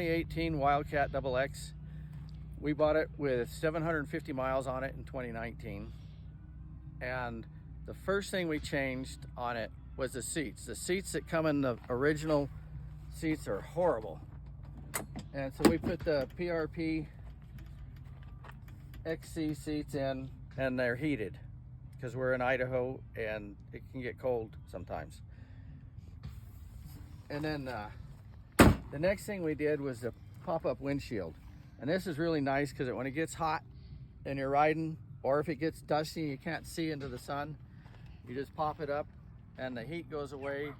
2018 Wildcat XX. We bought it with 750 miles on it in 2019. And the first thing we changed on it was the seats. The seats that come in the original seats are horrible. And so we put the PRP XC seats in, and they're heated because we're in Idaho and it can get cold sometimes. And then the next thing we did was the pop-up windshield. And this is really nice because when it gets hot and you're riding, or if it gets dusty and you can't see into the sun, you just pop it up and the heat goes away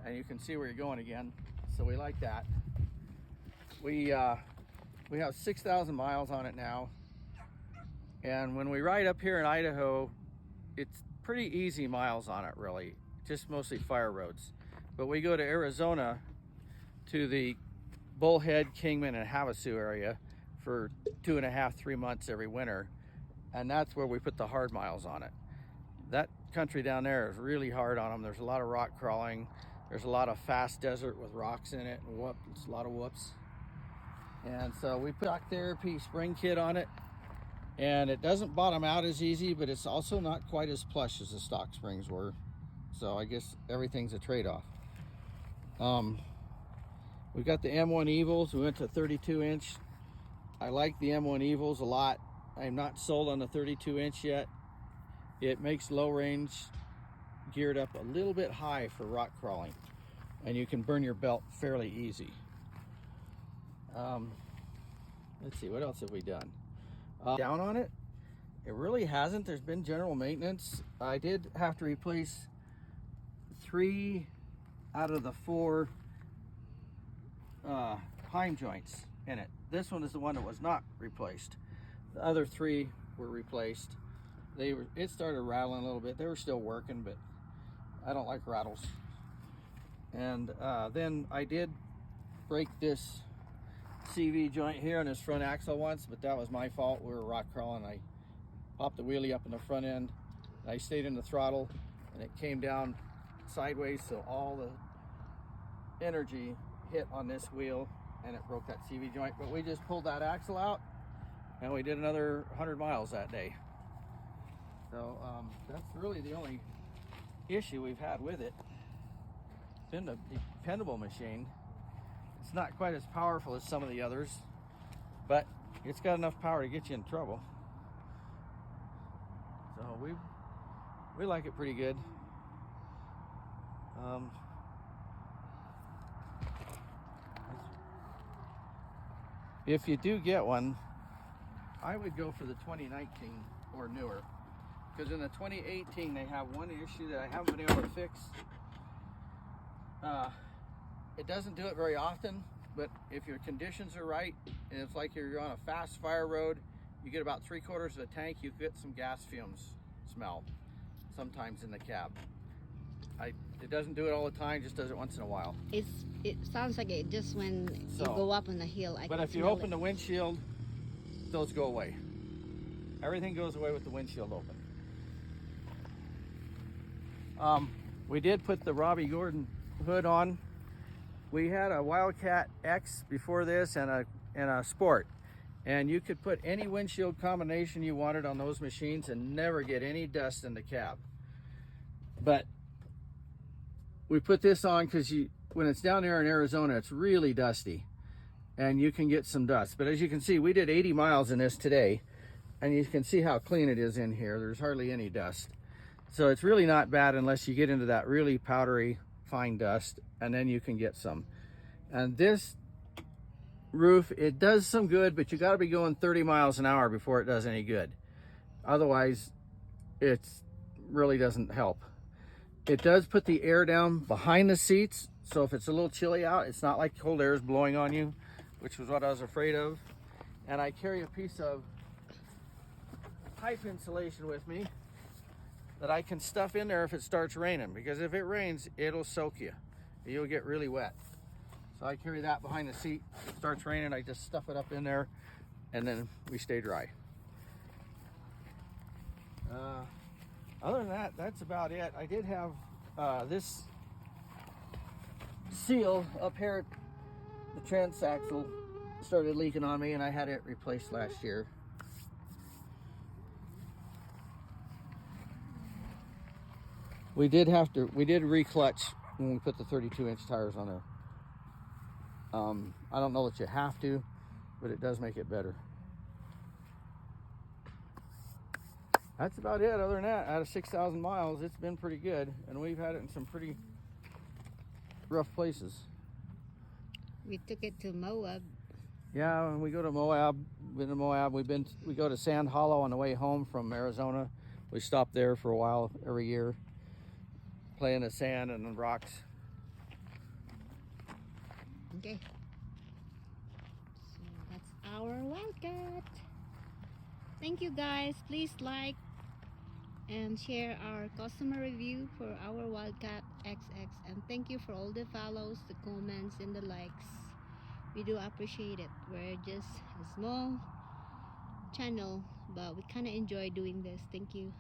and you can see where you're going again. So we like that. We have 6,000 miles on it now. And when we ride up here in Idaho, it's pretty easy miles on it, really. Just mostly fire roads. But we go to Arizona to the Bullhead, Kingman, and Havasu area for 2.5, 3 months every winter. And that's where we put the hard miles on it. That country down there is really hard on them. There's a lot of rock crawling. There's a lot of fast desert with rocks in it, and a lot of whoops. And so we put shock therapy spring kit on it, and it doesn't bottom out as easy, but it's also not quite as plush as the stock springs were. So I guess everything's a trade-off. We've got the M1 Evils. We went to 32 inch. I like the M1 Evils a lot. I'm not sold on the 32 inch yet. It makes low range geared up a little bit high for rock crawling, and you can burn your belt fairly easy. Let's see, what else have we done? Down on it, it really hasn't. There's been general maintenance. I did have to replace 3 out of the 4 pine joints in it. This one is the one that was not replaced. The other 3 were replaced. It started rattling a little bit. They were still working, but I don't like rattles. And then I did break this CV joint here on this front axle once, but that was my fault. We were rock crawling. I popped the wheelie up in the front end. I stayed in the throttle, and it came down sideways, so all the energy hit on this wheel, and it broke that CV joint. But we just pulled that axle out, and we did another 100 miles that day. So that's really the only issue we've had with it. It's been a dependable machine. It's not quite as powerful as some of the others, but it's got enough power to get you in trouble. So we like it pretty good. If you do get one, I would go for the 2019 or newer, because in the 2018 they have one issue that I haven't been able to fix. It doesn't do it very often, but if your conditions are right, and it's like you're on a fast fire road, you get about 3/4 of a tank, you get some gas fumes smell sometimes in the cab. It doesn't do it all the time, just does it once in a while. It sounds like it just when you go up on the hill. But if you open the windshield, those go away. Everything goes away with the windshield open. We did put the Robbie Gordon hood on. We had a Wildcat X before this and a Sport, and you could put any windshield combination you wanted on those machines and never get any dust in the cab. But we put this on because when it's down there in Arizona, it's really dusty and you can get some dust. But as you can see, we did 80 miles in this today, and you can see how clean it is in here. There's hardly any dust. So it's really not bad unless you get into that really powdery fine dust, and then you can get some. And this roof, it does some good, but you got to be going 30 miles an hour before it does any good. Otherwise, it really doesn't help. It does put the air down behind the seats, so if it's a little chilly out, it's not like cold air is blowing on you, which was what I was afraid of. And I carry a piece of pipe insulation with me that I can stuff in there if it starts raining, because if it rains, it'll soak you. You'll get really wet. So I carry that behind the seat. If it starts raining, I just stuff it up in there, and then we stay dry. Other than that, that's about it. I did have this seal up here at the transaxle started leaking on me, and I had it replaced last year. We did re-clutch when we put the 32-inch tires on there. I don't know that you have to, but it does make it better. That's about it. Other than that, out of 6,000 miles, it's been pretty good, and we've had it in some pretty rough places. We took it to Moab. Yeah, when we go to Moab, we go to Sand Hollow on the way home from Arizona. We stop there for a while every year, play in the sand and the rocks. Okay. So that's our Wildcat. Thank you guys. Please like and share our customer review for our Wildcat XX. And thank you for all the follows, the comments, and the likes. We do appreciate it. We're just a small channel, but we kind of enjoy doing this. Thank you.